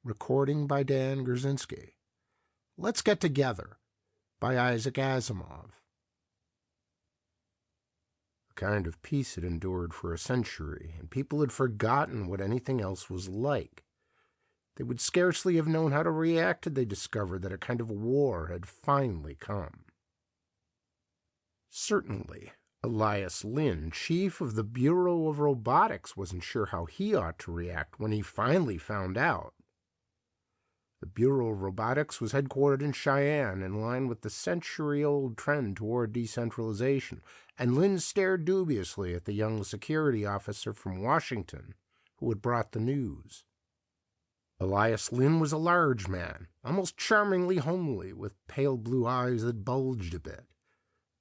recording by Dan Grzynski. Let's Get Together by Isaac Asimov. A kind of peace had endured for a century, and people had forgotten what anything else was like. They would scarcely have known how to react had they discovered that a kind of war had finally come. Certainly, Elias Lynn, chief of the Bureau of Robotics, wasn't sure how he ought to react when he finally found out. The Bureau of Robotics was headquartered in Cheyenne, in line with the century-old trend toward decentralization, and Lynn stared dubiously at the young security officer from Washington who had brought the news. Elias Lynn was a large man, almost charmingly homely, with pale blue eyes that bulged a bit.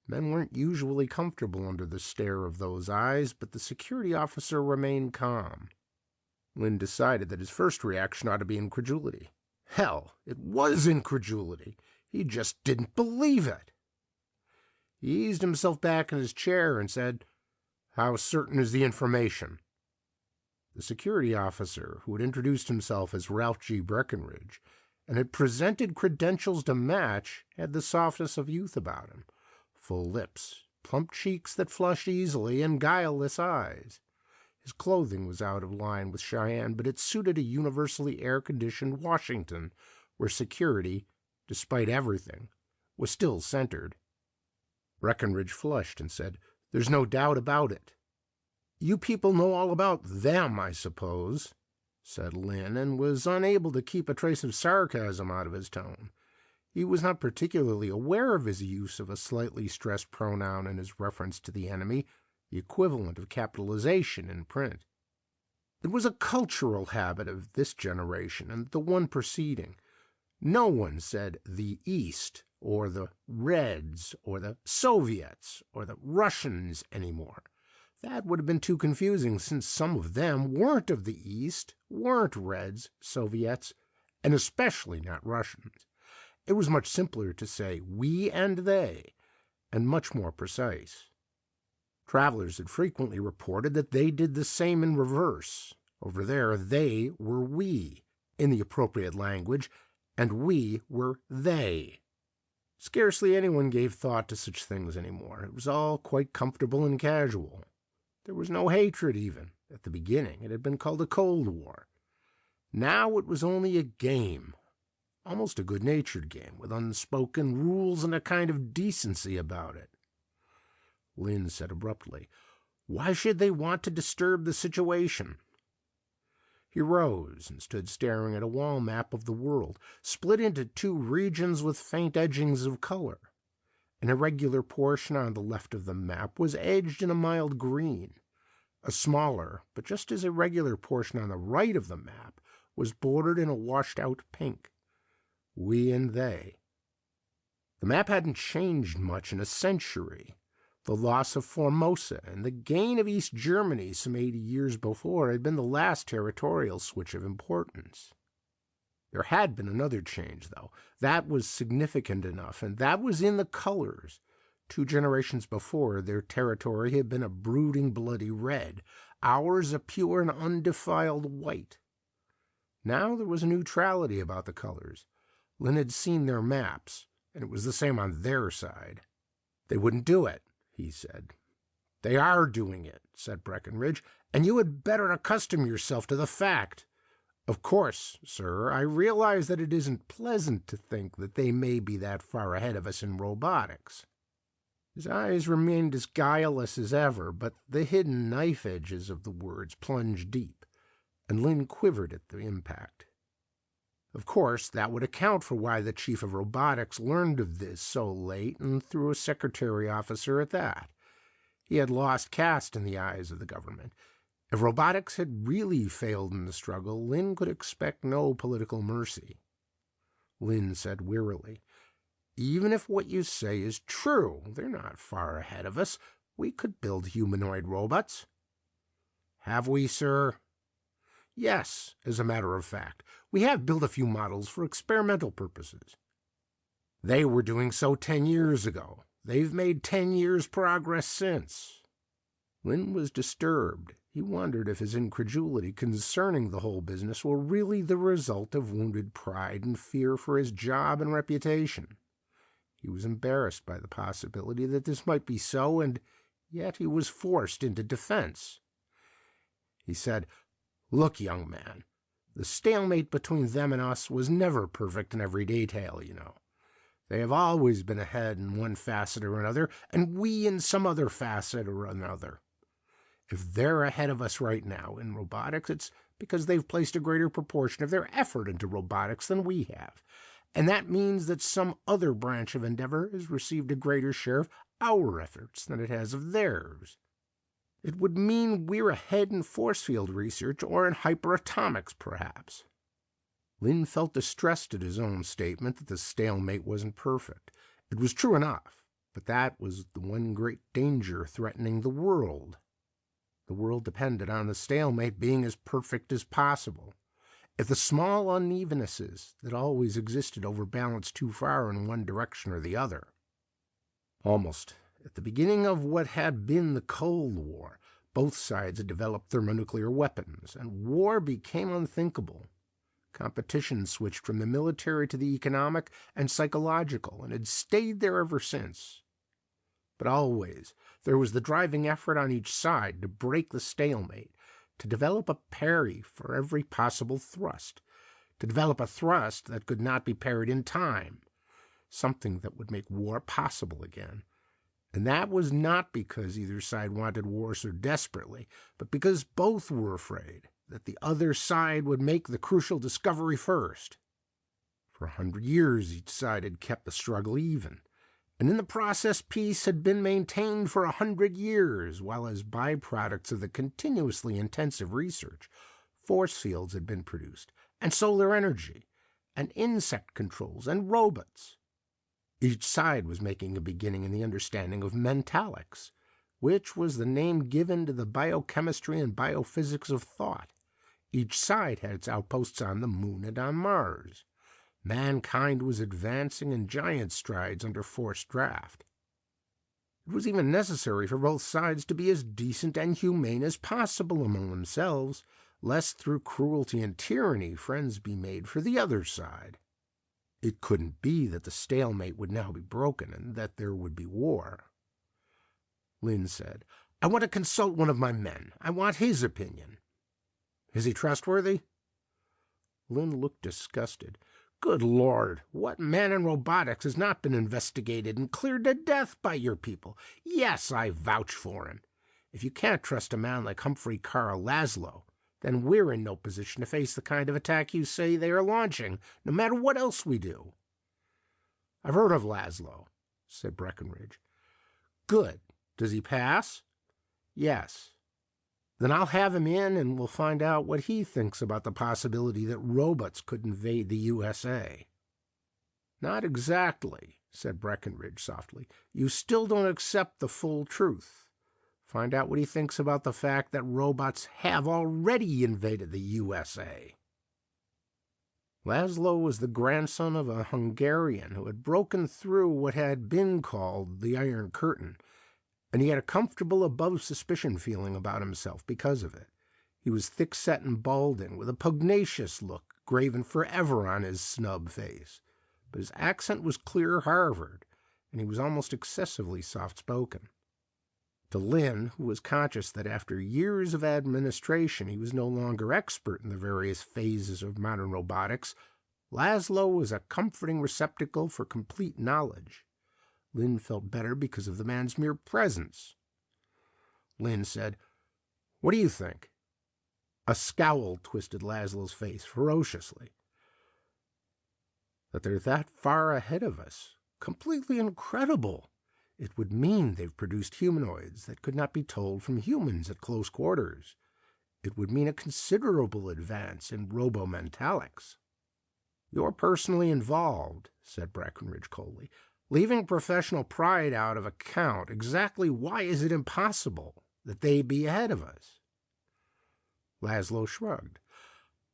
Men weren't usually comfortable under the stare of those eyes, but the security officer remained calm. Lynn decided that his first reaction ought to be incredulity. Hell, it was incredulity. He just didn't believe it. He eased himself back in his chair and said, "How certain is the information?" The security officer, who had introduced himself as Ralph G. Breckenridge and had presented credentials to match, had the softness of youth about him. Full lips, plump cheeks that flushed easily, and guileless eyes. His clothing was out of line with Cheyenne, but it suited a universally air-conditioned Washington, where security, despite everything, was still centered. Breckenridge flushed and said, "There's no doubt about it." "You people know all about them, I suppose," said Lynn, and was unable to keep a trace of sarcasm out of his tone. He was not particularly aware of his use of a slightly stressed pronoun in his reference to the enemy, the equivalent of capitalization in print. It was a cultural habit of this generation and the one preceding. No one said the East, or the Reds, or the Soviets, or the Russians anymore. That would have been too confusing, since some of them weren't of the East, weren't Reds, Soviets, and especially not Russians. It was much simpler to say we and they, and much more precise. Travelers had frequently reported that they did the same in reverse. Over there, they were we, in the appropriate language, and we were they. Scarcely anyone gave thought to such things anymore. It was all quite comfortable and casual. There was no hatred even. At the beginning, it had been called a Cold War. Now it was only a game. Almost a good-natured game, with unspoken rules and a kind of decency about it. Lynn said abruptly, "Why should they want to disturb the situation?" He rose and stood staring at a wall map of the world, split into two regions with faint edgings of color. An irregular portion on the left of the map was edged in a mild green. A smaller, but just as irregular portion on the right of the map was bordered in a washed-out pink. We and they. The map hadn't changed much in a century. The loss of Formosa and the gain of East Germany some 80 years before had been the last territorial switch of importance. There had been another change, though. That was significant enough, and that was in the colors. 2 generations before, their territory had been a brooding bloody red, ours a pure and undefiled white. Now there was a neutrality about the colors. Lynn had seen their maps, and it was the same on their side. "They wouldn't do it," he said. "They are doing it," said Breckenridge, "and you had better accustom yourself to the fact. Of course, sir, I realize that it isn't pleasant to think that they may be that far ahead of us in robotics." His eyes remained as guileless as ever, but the hidden knife edges of the words plunged deep, and Lynn quivered at the impact. Of course, that would account for why the chief of robotics learned of this so late, and through a secretary officer at that. He had lost caste in the eyes of the government. If robotics had really failed in the struggle, Lynn could expect no political mercy. Lynn said wearily, "Even if what you say is true, they're not far ahead of us. We could build humanoid robots." "Have we, sir?" "Yes, as a matter of fact. We have built a few models for experimental purposes." "They were doing so 10 years ago. They've made 10 years' progress since." Lynn was disturbed. He wondered if his incredulity concerning the whole business were really the result of wounded pride and fear for his job and reputation. He was embarrassed by the possibility that this might be so, and yet he was forced into defense. He said, "Look, young man, the stalemate between them and us was never perfect in every detail, you know. They have always been ahead in one facet or another, and we in some other facet or another. If they're ahead of us right now in robotics, it's because they've placed a greater proportion of their effort into robotics than we have. And that means that some other branch of endeavor has received a greater share of our efforts than it has of theirs. It would mean we're ahead in force field research or in hyperatomics, perhaps." Lynn felt distressed at his own statement that the stalemate wasn't perfect. It was true enough, but that was the one great danger threatening the world. The world depended on the stalemate being as perfect as possible. If the small unevennesses that always existed overbalanced too far in one direction or the other. Almost at the beginning of what had been the Cold War, both sides had developed thermonuclear weapons, and war became unthinkable. Competition switched from the military to the economic and psychological, and had stayed there ever since. But always there was the driving effort on each side to break the stalemate, to develop a parry for every possible thrust, to develop a thrust that could not be parried in time, something that would make war possible again. And that was not because either side wanted war so desperately, but because both were afraid that the other side would make the crucial discovery first. For 100 years each side had kept the struggle even, and in the process peace had been maintained for 100 years, while as byproducts of the continuously intensive research, force fields had been produced, and solar energy, and insect controls, and robots. Each side was making a beginning in the understanding of mentalics, which was the name given to the biochemistry and biophysics of thought. Each side had its outposts on the moon and on Mars. Mankind was advancing in giant strides under forced draft. It was even necessary for both sides to be as decent and humane as possible among themselves, lest through cruelty and tyranny friends be made for the other side. It couldn't be that the stalemate would now be broken and that there would be war. Lynn said, "I want to consult one of my men. I want his opinion." "Is he trustworthy?" Lynn looked disgusted. "Good Lord, what man in robotics has not been investigated and cleared to death by your people? Yes, I vouch for him. If you can't trust a man like Humphrey Carl Laszlo, then we're in no position to face the kind of attack you say they are launching, no matter what else we do." "I've heard of Laszlo," said Breckenridge. "Good. Does he pass?" "Yes." "Then I'll have him in and we'll find out what he thinks about the possibility that robots could invade the USA." "Not exactly," said Breckenridge softly. "You still don't accept the full truth. Find out what he thinks about the fact that robots have already invaded the USA." Laszlo was the grandson of a Hungarian who had broken through what had been called the Iron Curtain, and he had a comfortable above-suspicion feeling about himself because of it. He was thick-set and balding, with a pugnacious look graven forever on his snub face, but his accent was clear Harvard, and he was almost excessively soft-spoken. To Lynn, who was conscious that after years of administration he was no longer expert in the various phases of modern robotics, Laszlo was a comforting receptacle for complete knowledge. Lynn felt better because of the man's mere presence. Lynn said, "What do you think?" A scowl twisted Laszlo's face ferociously. "That they're that far ahead of us. Completely incredible. It would mean they've produced humanoids that could not be told from humans at close quarters. It would mean a considerable advance in robomentalics." "You're personally involved," said Breckenridge coldly. "Leaving professional pride out of account, exactly why is it impossible that they be ahead of us?" Laszlo shrugged.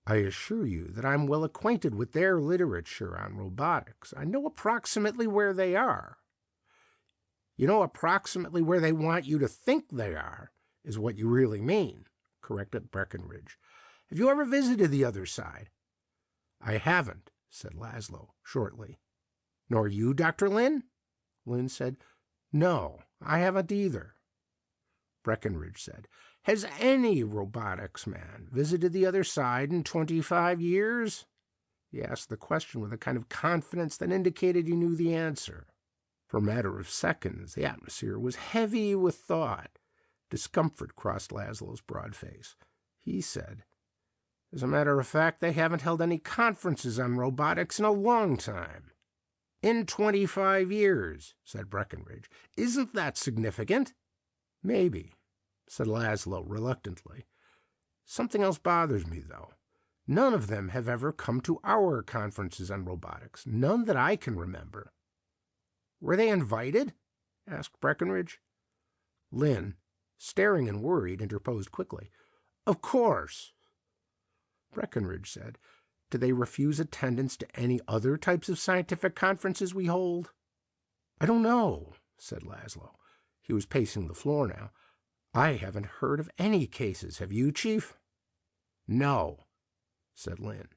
"I assure you that I'm well acquainted with their literature on robotics. I know approximately where they are." "You know approximately where they want you to think they are, is what you really mean," corrected Breckenridge. "Have you ever visited the other side?" "I haven't," said Laszlo, shortly. "Nor you, Dr. Lynn?" Lynn said, "No, I haven't either." Breckenridge said, "Has any robotics man visited the other side in 25 years?" He asked the question with a kind of confidence that indicated he knew the answer. For a matter of seconds, the atmosphere was heavy with thought. Discomfort crossed Laszlo's broad face. He said, "As a matter of fact, they haven't held any conferences on robotics in a long time." "In 25 years," said Breckenridge. "Isn't that significant?" "Maybe," said Laszlo reluctantly. "Something else bothers me, though. None of them have ever come to our conferences on robotics. None that I can remember." "Were they invited?" asked Breckenridge. Lynn, staring and worried, interposed quickly. "Of course." Breckenridge said, "Do they refuse attendance to any other types of scientific conferences we hold?" "I don't know," said Laszlo. He was pacing the floor now. "I haven't heard of any cases. Have you, Chief?" "No," said Lynn.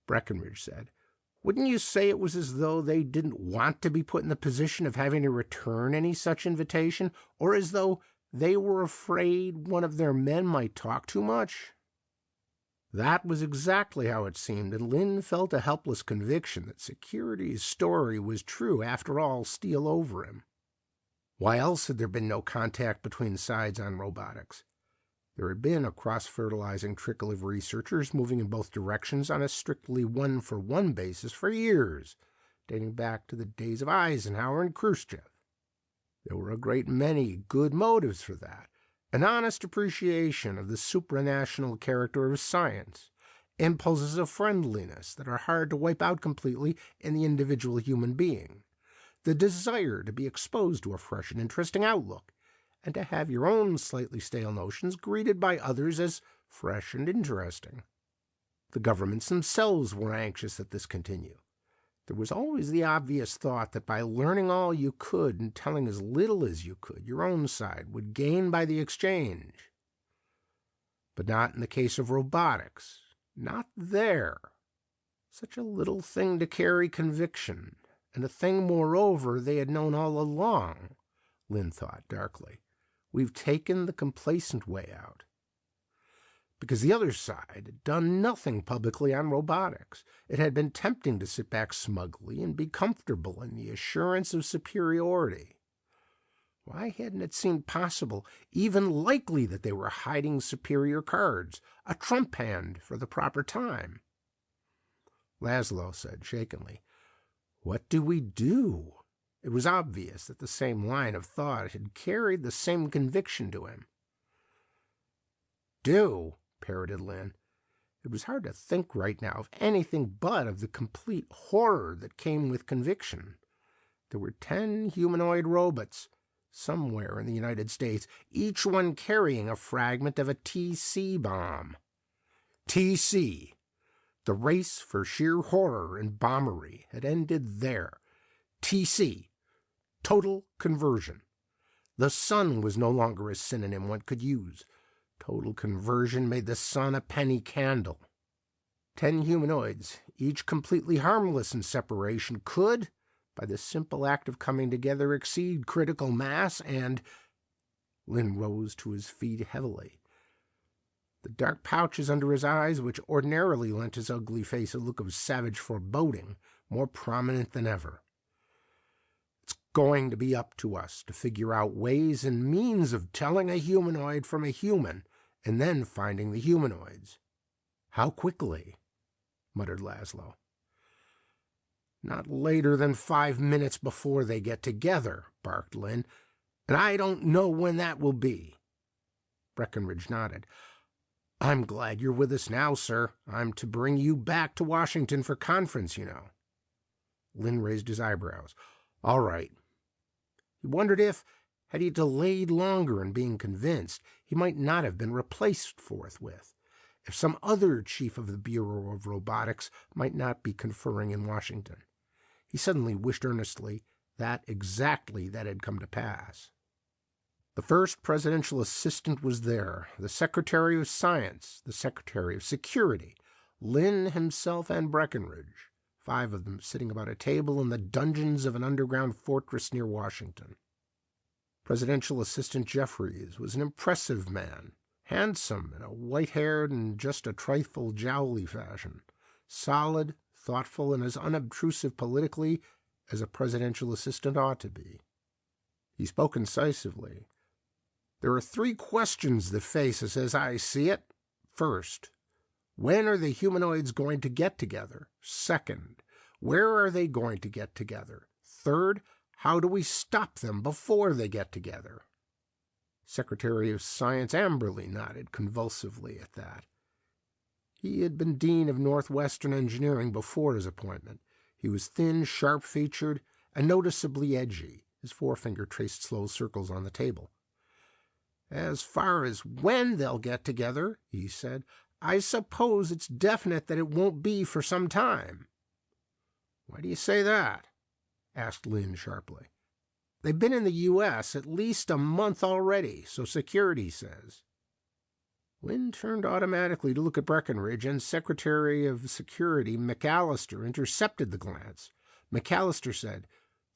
Breckenridge said, "Wouldn't you say it was as though they didn't want to be put in the position of having to return any such invitation, or as though they were afraid one of their men might talk too much?" That was exactly how it seemed, and Lynn felt a helpless conviction that Security's story was true after all steal over him. Why else had there been no contact between sides on robotics? There had been a cross-fertilizing trickle of researchers moving in both directions on a strictly one-for-one basis for years, dating back to the days of Eisenhower and Khrushchev. There were a great many good motives for that. An honest appreciation of the supranational character of science, impulses of friendliness that are hard to wipe out completely in the individual human being, the desire to be exposed to a fresh and interesting outlook, and to have your own slightly stale notions greeted by others as fresh and interesting. The governments themselves were anxious that this continue. There was always the obvious thought that by learning all you could and telling as little as you could, your own side would gain by the exchange. But not in the case of robotics. Not there. Such a little thing to carry conviction, and a thing, moreover, they had known all along, Lynn thought darkly. We've taken the complacent way out. Because the other side had done nothing publicly on robotics. It had been tempting to sit back smugly and be comfortable in the assurance of superiority. Why hadn't it seemed possible, even likely, that they were hiding superior cards, a trump hand for the proper time? Laszlo said shakenly, "What do we do?" It was obvious that the same line of thought had carried the same conviction to him. "Do?" parroted Lynn. It was hard to think right now of anything but of the complete horror that came with conviction. There were 10 humanoid robots somewhere in the United States, each one carrying a fragment of a TC bomb. TC. The race for sheer horror and bombery had ended there. TC. Total conversion. The sun was no longer a synonym one could use. Total conversion made the sun a penny candle. 10 humanoids, each completely harmless in separation, could, by the simple act of coming together, exceed critical mass, and... Lynn rose to his feet heavily. The dark pouches under his eyes, which ordinarily lent his ugly face a look of savage foreboding, more prominent than ever. It's going to be up to us to figure out ways and means of telling a humanoid from a human, and then finding the humanoids. How quickly? Muttered Laszlo. Not later than 5 minutes before they get together, barked Lynn, and I don't know when that will be. Breckenridge nodded. I'm glad you're with us now, sir. I'm to bring you back to Washington for conference, you know. Lynn raised his eyebrows. All right. He wondered if, had he delayed longer in being convinced, he might not have been replaced forthwith, if some other chief of the Bureau of Robotics might not be conferring in Washington. He suddenly wished earnestly that exactly that had come to pass. The first presidential assistant was there, the Secretary of Science, the Secretary of Security, Lynn himself, and Breckinridge, 5 of them sitting about a table in the dungeons of an underground fortress near Washington. Presidential Assistant Jeffries was an impressive man, handsome in a white-haired and just a trifle jowly fashion, solid, thoughtful, and as unobtrusive politically as a presidential assistant ought to be. He spoke incisively. There are 3 questions that face us as I see it. First, when are the humanoids going to get together? Second, where are they going to get together? Third, how do we stop them before they get together? Secretary of Science Amberley nodded convulsively at that. He had been Dean of Northwestern Engineering before his appointment. He was thin, sharp-featured, and noticeably edgy. His forefinger traced slow circles on the table. As far as when they'll get together, he said, I suppose it's definite that it won't be for some time. Why do you say that? Asked Lynn sharply. They've been in the U.S. at least a month already, so security says. Lynn turned automatically to look at Breckinridge, and Secretary of Security McAllister intercepted the glance. McAllister said,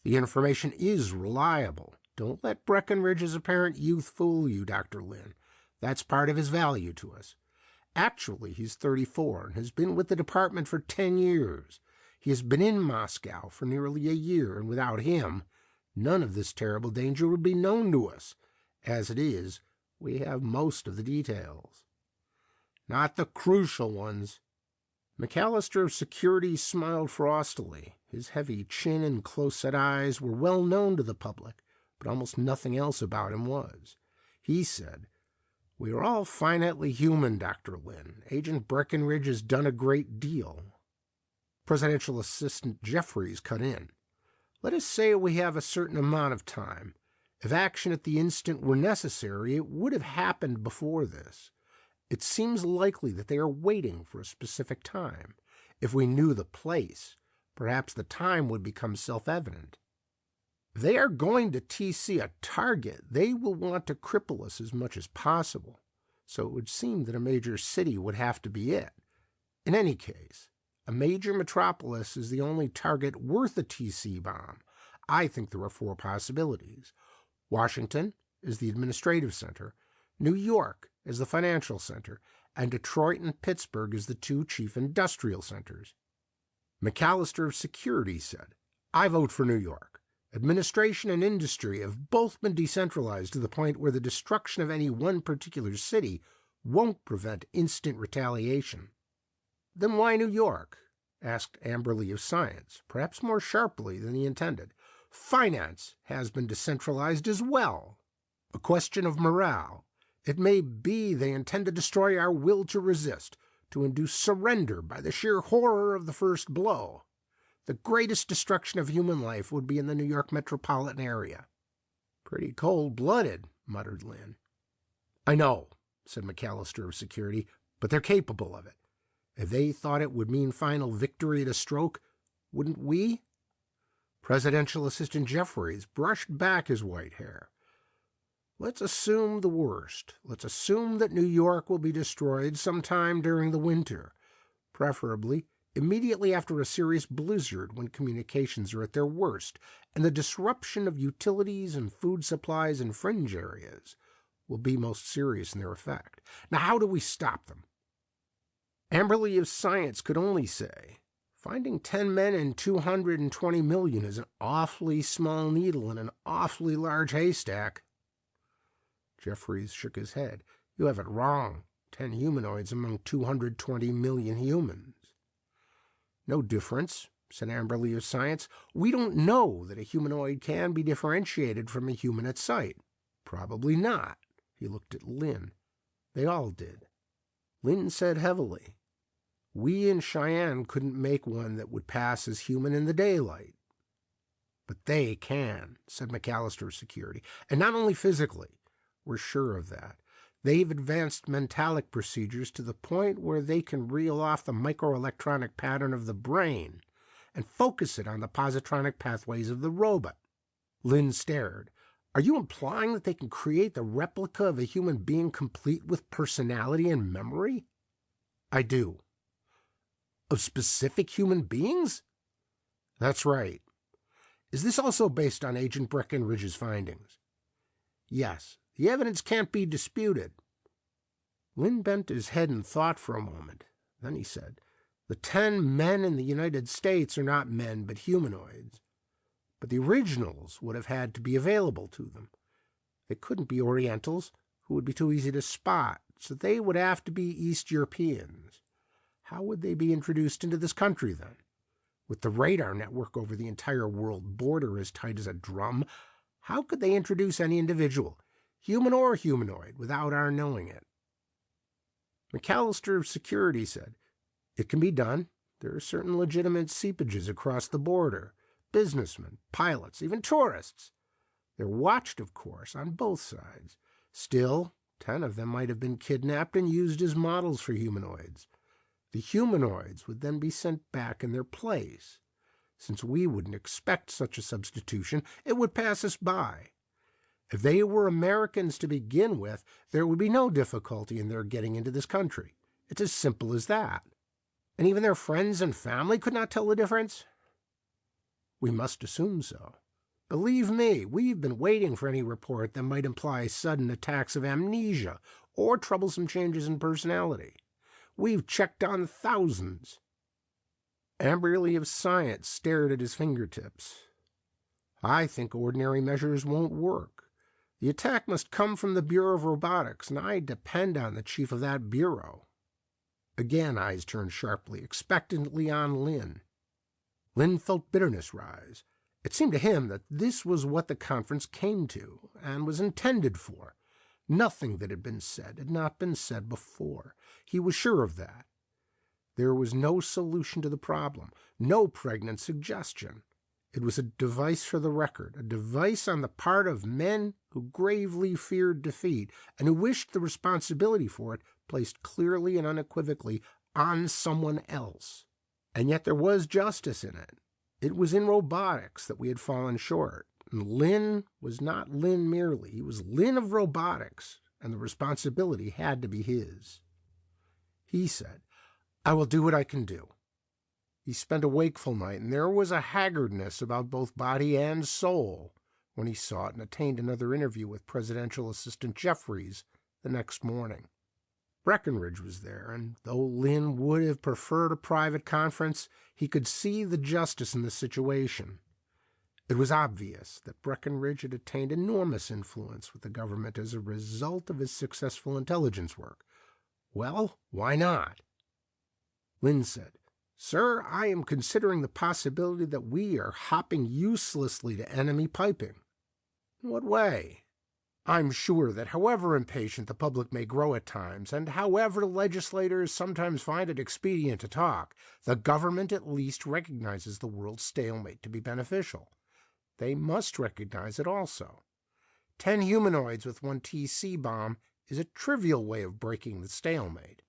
The information is reliable. Don't let Breckinridge's apparent youth fool you, Dr. Lynn. That's part of his value to us. Actually, he's 34 and has been with the department for 10 years. He has been in Moscow for nearly a year, and without him, none of this terrible danger would be known to us. As it is, we have most of the details. Not the crucial ones. McAllister of Security smiled frostily. His heavy chin and close-set eyes were well known to the public, but almost nothing else about him was. He said, We are all finitely human, Dr. Lynn. Agent Breckinridge has done a great deal. Presidential Assistant Jeffries cut in. Let us say we have a certain amount of time. If action at the instant were necessary, it would have happened before this. It seems likely that they are waiting for a specific time. If we knew the place, perhaps the time would become self-evident. If they are going to TC a target, they will want to cripple us as much as possible. So it would seem that a major city would have to be it. In any case, a major metropolis is the only target worth a TC bomb. I think there are 4 possibilities. Washington is the administrative center, New York is the financial center, and Detroit and Pittsburgh is the 2 chief industrial centers. McAllister of Security said, I vote for New York. Administration and industry have both been decentralized to the point where the destruction of any one particular city won't prevent instant retaliation. Then why New York? Asked Amberley of Science, perhaps more sharply than he intended. Finance has been decentralized as well. A question of morale. It may be they intend to destroy our will to resist, to induce surrender by the sheer horror of the first blow. The greatest destruction of human life would be in the New York metropolitan area. Pretty cold-blooded, muttered Lynn. I know, said McAllister of Security, but they're capable of it. If they thought it would mean final victory at a stroke, wouldn't we? Presidential Assistant Jeffries brushed back his white hair. Let's assume the worst. Let's assume that New York will be destroyed sometime during the winter, preferably immediately after a serious blizzard when communications are at their worst, and the disruption of utilities and food supplies in fringe areas will be most serious in their effect. Now, how do we stop them? Amberley of Science could only say, finding 10 men in 220 million is an awfully small needle in an awfully large haystack. Jeffries shook his head. You have it wrong. 10 humanoids among 220 million humans. No difference, said Amberley of Science. We don't know that a humanoid can be differentiated from a human at sight. Probably not. He looked at Lynn. They all did. Lynn said heavily, We in Cheyenne couldn't make one that would pass as human in the daylight. But they can, said McAllister of Security, and not only physically. We're sure of that. They've advanced mentalic procedures to the point where they can reel off the microelectronic pattern of the brain and focus it on the positronic pathways of the robot. Lynn stared. Are you implying that they can create the replica of a human being complete with personality and memory? I do. Of specific human beings? That's right. Is this also based on Agent Breckenridge's findings? Yes. The evidence can't be disputed. Lynn bent his head in thought for a moment. Then he said, the 10 men in the United States are not men but humanoids. But the originals would have had to be available to them. They couldn't be Orientals, who would be too easy to spot, so they would have to be East Europeans. How would they be introduced into this country, then? With the radar network over the entire world border as tight as a drum, how could they introduce any individual, human or humanoid, without our knowing it? McAllister of Security said, it can be done. There are certain legitimate seepages across the border. Businessmen, pilots, even tourists. They're watched, of course, on both sides. Still, 10 of them might have been kidnapped and used as models for humanoids. The humanoids would then be sent back in their place. Since we wouldn't expect such a substitution, it would pass us by. If they were Americans to begin with, there would be no difficulty in their getting into this country. It's as simple as that. And even their friends and family could not tell the difference? We must assume so. Believe me, we've been waiting for any report that might imply sudden attacks of amnesia or troublesome changes in personality. We've checked on thousands. Amberley of Science stared at his fingertips. I think ordinary measures won't work. The attack must come from the Bureau of Robotics, and I depend on the chief of that bureau. Again, eyes turned sharply, expectantly on Lynn. Lynn felt bitterness rise. It seemed to him that this was what the conference came to, and was intended for. Nothing that had been said had not been said before. He was sure of that. There was no solution to the problem, no pregnant suggestion. It was a device for the record, a device on the part of men who gravely feared defeat and who wished the responsibility for it placed clearly and unequivocally on someone else. And yet there was justice in it. It was in robotics that we had fallen short. And Lynn was not Lynn merely. He was Lynn of robotics, and the responsibility had to be his. He said, I will do what I can do. He spent a wakeful night, and there was a haggardness about both body and soul when he sought and attained another interview with Presidential Assistant Jeffries the next morning. Breckenridge was there, and though Lynn would have preferred a private conference, he could see the justice in the situation. It was obvious that Breckenridge had attained enormous influence with the government as a result of his successful intelligence work. Well, why not? Lynn said, Sir, I am considering the possibility that we are hopping uselessly to enemy piping. In what way? I'm sure that however impatient the public may grow at times, and however legislators sometimes find it expedient to talk, the government at least recognizes the world's stalemate to be beneficial. They must recognize it also. 10 humanoids with 1 TC bomb is a trivial way of breaking the stalemate.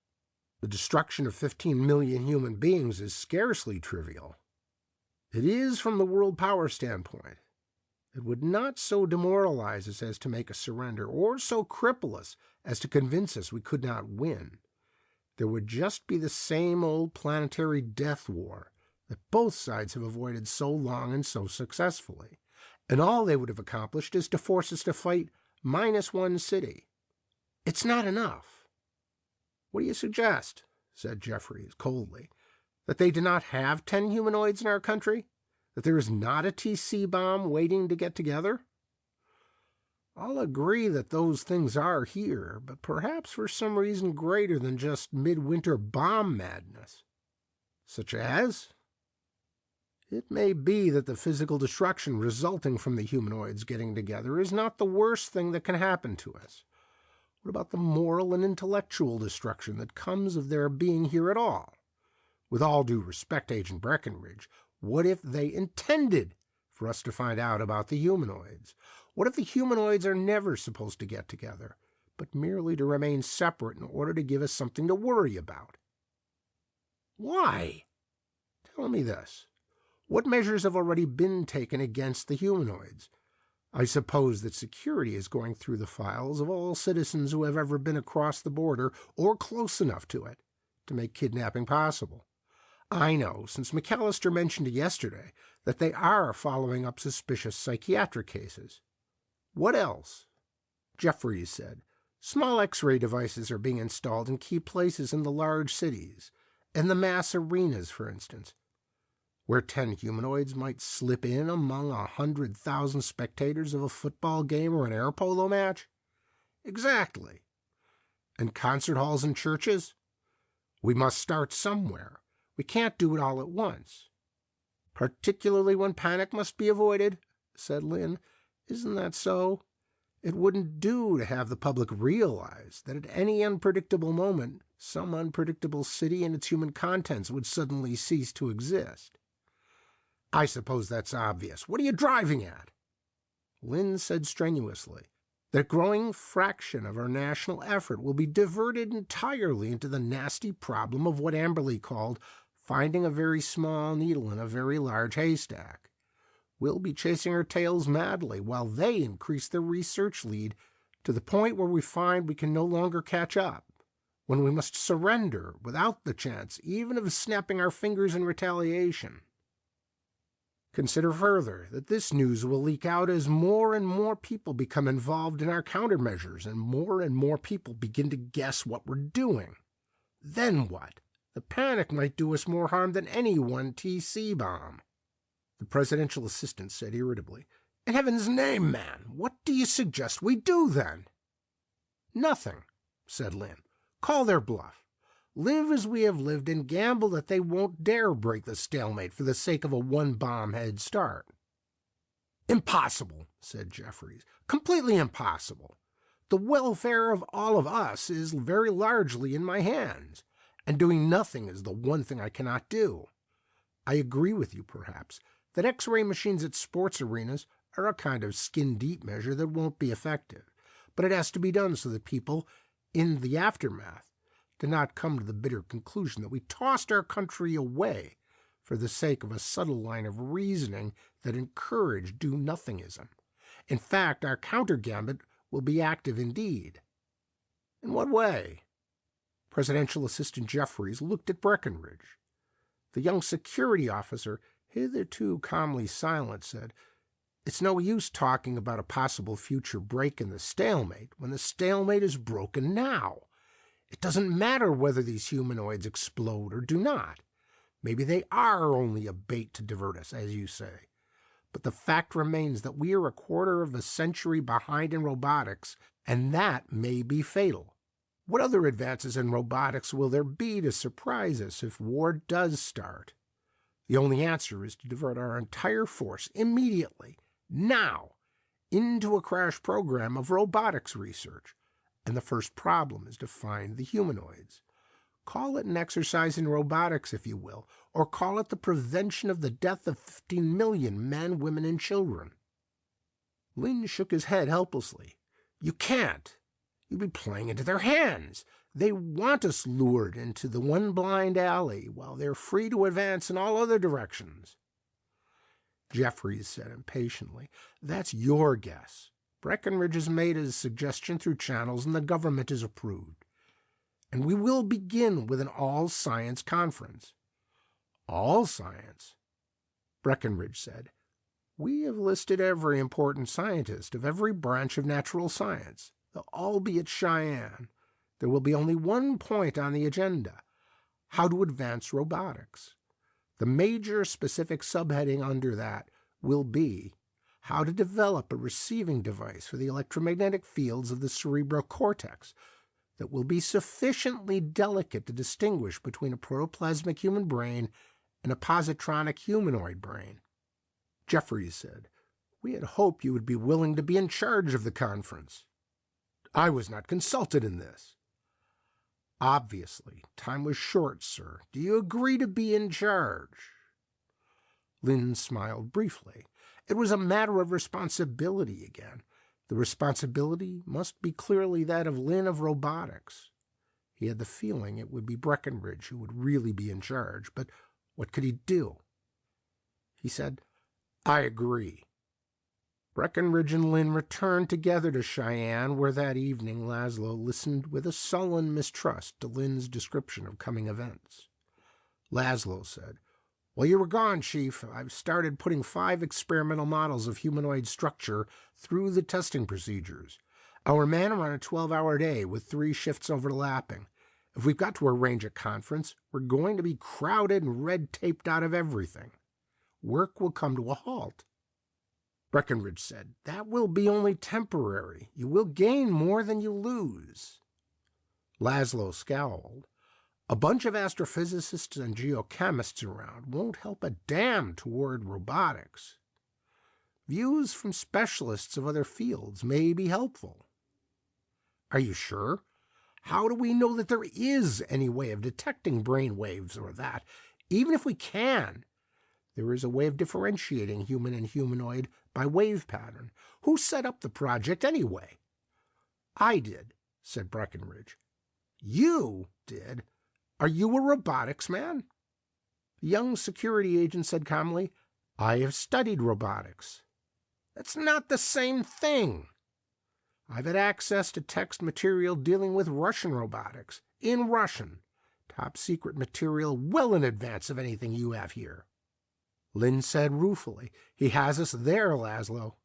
The destruction of 15 million human beings is scarcely trivial. It is from the world power standpoint. It would not so demoralize us as to make us surrender, or so cripple us as to convince us we could not win. There would just be the same old planetary death war that both sides have avoided so long and so successfully. And all they would have accomplished is to force us to fight -1 city. It's not enough. What do you suggest? Said Jeffries coldly. That they do not have 10 humanoids in our country? That there is not a TC bomb waiting to get together? I'll agree that those things are here, but perhaps for some reason greater than just midwinter bomb madness. Such as? It may be that the physical destruction resulting from the humanoids getting together is not the worst thing that can happen to us. What about the moral and intellectual destruction that comes of their being here at all? With all due respect, Agent Breckenridge, what if they intended for us to find out about the humanoids? What if the humanoids are never supposed to get together, but merely to remain separate in order to give us something to worry about? Why? Tell me this. What measures have already been taken against the humanoids? I suppose that security is going through the files of all citizens who have ever been across the border or close enough to it to make kidnapping possible. I know, since McAllister mentioned yesterday, that they are following up suspicious psychiatric cases. What else? Jeffries said, small X-ray devices are being installed in key places in the large cities, and the mass arenas, for instance, where 10 humanoids might slip in among 100,000 spectators of a football game or an air polo match? Exactly. And concert halls and churches? We must start somewhere. We can't do it all at once. Particularly when panic must be avoided, said Lynn. Isn't that so? It wouldn't do to have the public realize that at any unpredictable moment, some unpredictable city and its human contents would suddenly cease to exist. I suppose that's obvious. What are you driving at? Lynn said strenuously that a growing fraction of our national effort will be diverted entirely into the nasty problem of what Amberley called finding a very small needle in a very large haystack. We'll be chasing our tails madly while they increase their research lead to the point where we find we can no longer catch up, when we must surrender without the chance even of snapping our fingers in retaliation. Consider further that this news will leak out as more and more people become involved in our countermeasures and more people begin to guess what we're doing. Then what? The panic might do us more harm than any one TC bomb. The presidential assistant said irritably, in heaven's name, man, what do you suggest we do then? Nothing, said Lynn. Call their bluff. Live as we have lived and gamble that they won't dare break the stalemate for the sake of a one-bomb head start. Impossible, said Jeffries. Completely impossible. The welfare of all of us is very largely in my hands, and doing nothing is the one thing I cannot do. I agree with you, perhaps, that X-ray machines at sports arenas are a kind of skin-deep measure that won't be effective, but it has to be done so that people, in the aftermath, do not come to the bitter conclusion that we tossed our country away for the sake of a subtle line of reasoning that encouraged do-nothingism. In fact, our counter-gambit will be active indeed. In what way? Presidential Assistant Jeffries looked at Breckinridge. The young security officer, hitherto calmly silent, said, It's no use talking about a possible future break in the stalemate when the stalemate is broken now. It doesn't matter whether these humanoids explode or do not. Maybe they are only a bait to divert us, as you say. But the fact remains that we are a quarter of a century behind in robotics, and that may be fatal. What other advances in robotics will there be to surprise us if war does start? The only answer is to divert our entire force immediately, now, into a crash program of robotics research. And the first problem is to find the humanoids. Call it an exercise in robotics, if you will, or call it the prevention of the death of 15 million men, women, and children. Lynn shook his head helplessly. You can't. You'd be playing into their hands. They want us lured into the one blind alley while they're free to advance in all other directions. Jeffries said impatiently, That's your guess. Breckinridge has made his suggestion through channels and the government has approved. And we will begin with an all-science conference. All science? Breckinridge said, We have listed every important scientist of every branch of natural science. They'll all be at Cheyenne. There will be only one point on the agenda, how to advance robotics. The major specific subheading under that will be how to develop a receiving device for the electromagnetic fields of the cerebral cortex that will be sufficiently delicate to distinguish between a protoplasmic human brain and a positronic humanoid brain. Jeffries said, We had hoped you would be willing to be in charge of the conference. I was not consulted in this. Obviously, time was short, sir. Do you agree to be in charge? Lynn smiled briefly. It was a matter of responsibility again. The responsibility must be clearly that of Lynn of robotics. He had the feeling it would be Breckinridge who would really be in charge, but what could he do? He said, I agree. Breckenridge and Lynn returned together to Cheyenne, where that evening Laszlo listened with a sullen mistrust to Lynn's description of coming events. Laszlo said, "While you were gone, Chief, I've started putting 5 experimental models of humanoid structure through the testing procedures. Our men are on a 12-hour day with 3 shifts overlapping. If we've got to arrange a conference, we're going to be crowded and red-taped out of everything. Work will come to a halt." Breckenridge said, "That will be only temporary. You will gain more than you lose." Laszlo scowled. "A bunch of astrophysicists and geochemists around won't help a damn toward robotics. Views from specialists of other fields may be helpful." "Are you sure? How do we know that there is any way of detecting brain waves or that? Even if we can, there is a way of differentiating human and humanoid by wave pattern. Who set up the project anyway?" "I did," said Breckenridge. "You did? Are you a robotics man?" The young security agent said calmly, "I have studied robotics." "That's not the same thing." "I've had access to text material dealing with Russian robotics, in Russian. Top secret material well in advance of anything you have here." Lynn said ruefully, "He has us there, Laszlo."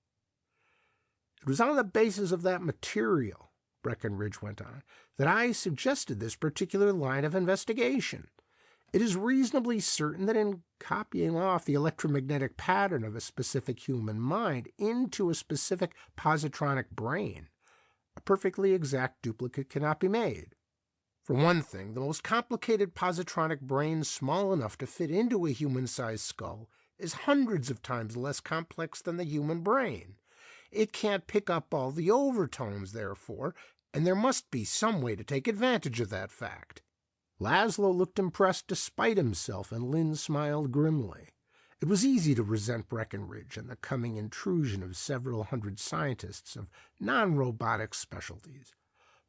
"It was on the basis of that material," Breckenridge went on, "that I suggested this particular line of investigation. It is reasonably certain that in copying off the electromagnetic pattern of a specific human mind into a specific positronic brain, a perfectly exact duplicate cannot be made. For one thing, the most complicated positronic brain small enough to fit into a human-sized skull is hundreds of times less complex than the human brain. It can't pick up all the overtones, therefore, and there must be some way to take advantage of that fact." Laszlo looked impressed despite himself, and Lynn smiled grimly. It was easy to resent Breckenridge and the coming intrusion of several hundred scientists of non-robotic specialties.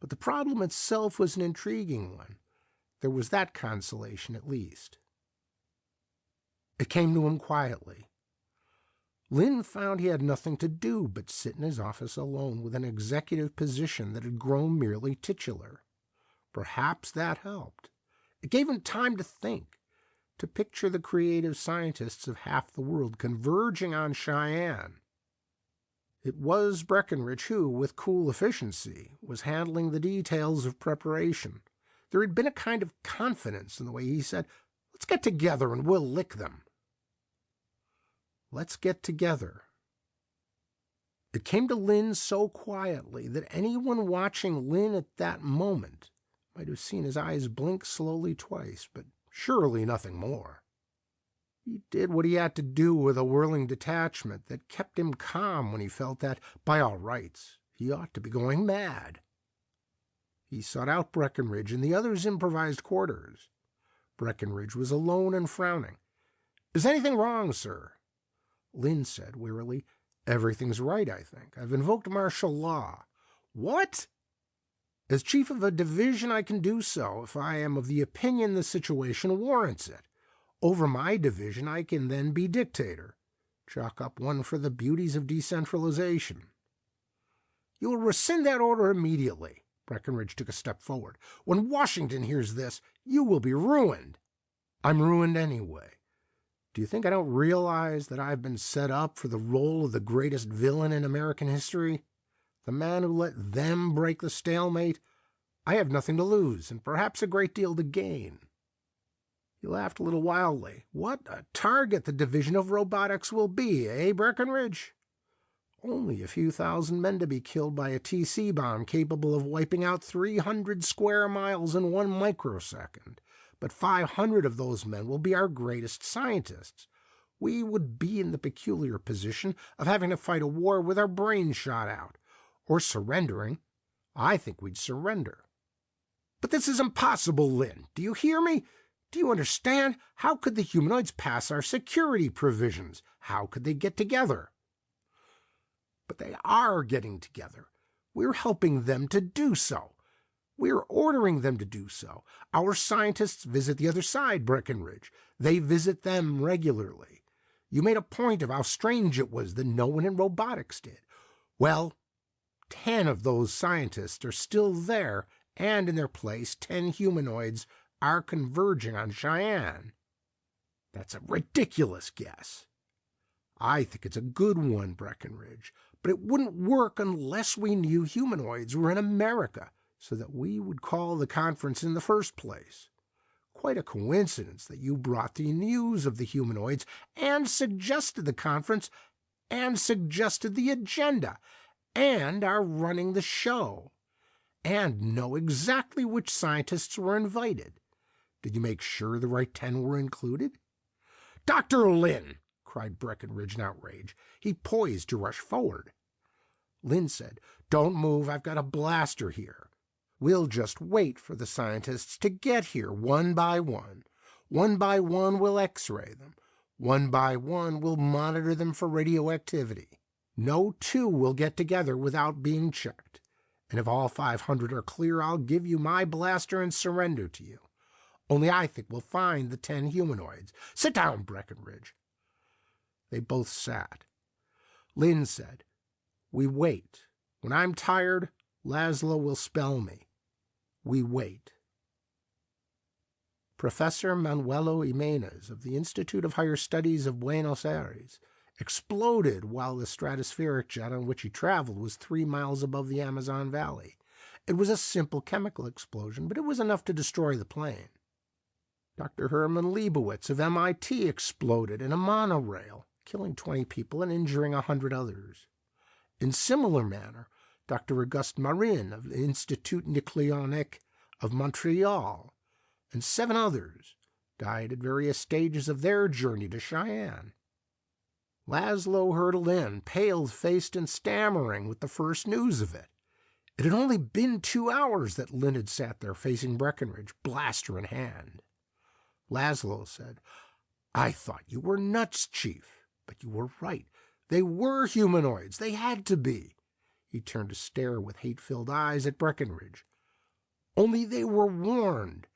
But the problem itself was an intriguing one. There was that consolation, at least. It came to him quietly. Lynn found he had nothing to do but sit in his office alone with an executive position that had grown merely titular. Perhaps that helped. It gave him time to think, to picture the creative scientists of half the world converging on Cheyenne. It was Breckenridge who, with cool efficiency, was handling the details of preparation. There had been a kind of confidence in the way he said, "Let's get together and we'll lick them." Let's get together. It came to Lynn so quietly that anyone watching Lynn at that moment might have seen his eyes blink slowly twice, but surely nothing more. He did what he had to do with a whirling detachment that kept him calm when he felt that, by all rights, he ought to be going mad. He sought out Breckenridge in the other's improvised quarters. Breckenridge was alone and frowning. "Is anything wrong, sir?" Lynn said wearily, "Everything's right, I think. I've invoked martial law." "What?" "As chief of a division, I can do so if I am of the opinion the situation warrants it. Over my division, I can then be dictator. Chalk up one for the beauties of decentralization." "You will rescind that order immediately." Breckenridge took a step forward. "When Washington hears this, you will be ruined." "I'm ruined anyway. Do you think I don't realize that I've been set up for the role of the greatest villain in American history? The man who let them break the stalemate? I have nothing to lose, and perhaps a great deal to gain." He laughed a little wildly. "What a target the division of robotics will be, eh, Breckenridge? Only a few thousand men to be killed by a TC bomb capable of wiping out 300 square miles in 1 microsecond. But 500 of those men will be our greatest scientists. We would be in the peculiar position of having to fight a war with our brains shot out, or surrendering. I think we'd surrender." "But this is impossible, Lynn. Do you hear me? Do you understand? How could the humanoids pass our security provisions? How could they get together?" "But they are getting together. We're helping them to do so. We're ordering them to do so. Our scientists visit the other side, Breckenridge. They visit them regularly. You made a point of how strange it was that no one in robotics did. Well, 10 of those scientists are still there, and in their place, 10 humanoids are converging on Cheyenne. That's a ridiculous guess. I think it's a good one, Breckenridge, but it wouldn't work unless we knew humanoids were in America, so that we would call the conference in the first place. Quite a coincidence that you brought the news of the humanoids and suggested the conference and suggested the agenda and are running the show and know exactly which scientists were invited. Did you make sure the right 10 were included? Dr. Lynn! Cried Breckenridge in outrage. He poised to rush forward. Lynn said, Don't move, I've got a blaster here. We'll just wait for the scientists to get here one by one. One by one we'll x-ray them. One by one we'll monitor them for radioactivity. No two will get together without being checked. And if all 500 are clear, I'll give you my blaster and surrender to you. Only I think we'll find the 10 humanoids. Sit down, Breckenridge. They both sat. Lynn said, We wait. When I'm tired, Laszlo will spell me. We wait. Professor Manuelo Jimenez of the Institute of Higher Studies of Buenos Aires exploded while the stratospheric jet on which he traveled was 3 miles above the Amazon Valley. It was a simple chemical explosion, but it was enough to destroy the plane. Dr. Hermann Leibowitz of MIT exploded in a monorail, killing 20 people and injuring 100 others. In similar manner, Dr. Auguste Marin of the Institut Nucléonique of Montreal and 7 others died at various stages of their journey to Cheyenne. Laszlo hurtled in, pale-faced and stammering with the first news of it. It had only been 2 hours that Lynn had sat there facing Breckenridge, blaster in hand. Laszlo said, I thought you were nuts, Chief, but you were right. They were humanoids. They had to be. He turned to stare with hate-filled eyes at Breckenridge. Only they were warned.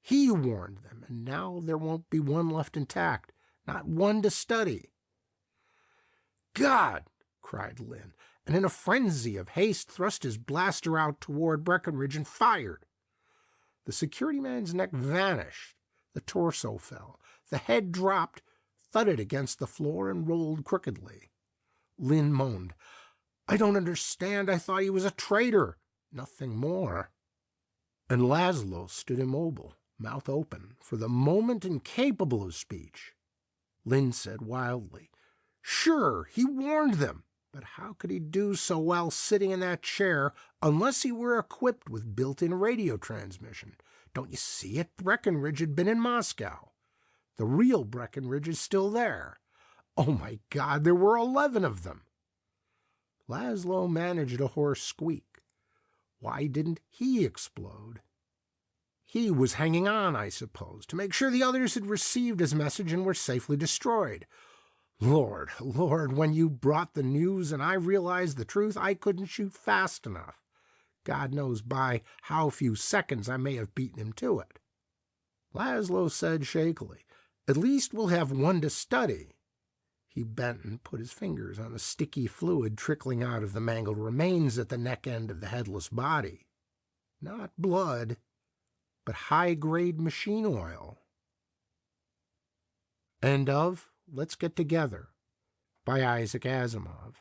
He warned them, and now there won't be one left intact, not one to study. God! Cried Lynn, and in a frenzy of haste thrust his blaster out toward Breckenridge and fired. The security man's neck vanished. The torso fell. The head dropped, thudded against the floor, and rolled crookedly. Lynn moaned. I don't understand. I thought he was a traitor. Nothing more. And Laszlo stood immobile, mouth open, for the moment incapable of speech. Lynn said wildly, Sure, he warned them, but how could he do so while sitting in that chair unless he were equipped with built-in radio transmission? Don't you see it? Breckenridge had been in Moscow. The real Breckenridge is still there. Oh, my God, there were 11 of them. Laszlo managed a hoarse squeak. Why didn't he explode? He was hanging on, I suppose, to make sure the others had received his message and were safely destroyed. Lord, Lord, when you brought the news and I realized the truth, I couldn't shoot fast enough. God knows by how few seconds I may have beaten him to it. Laszlo said shakily, At least we'll have one to study. He bent and put his fingers on the sticky fluid trickling out of the mangled remains at the neck end of the headless body. Not blood, but high-grade machine oil. End of Let's Get Together by Isaac Asimov.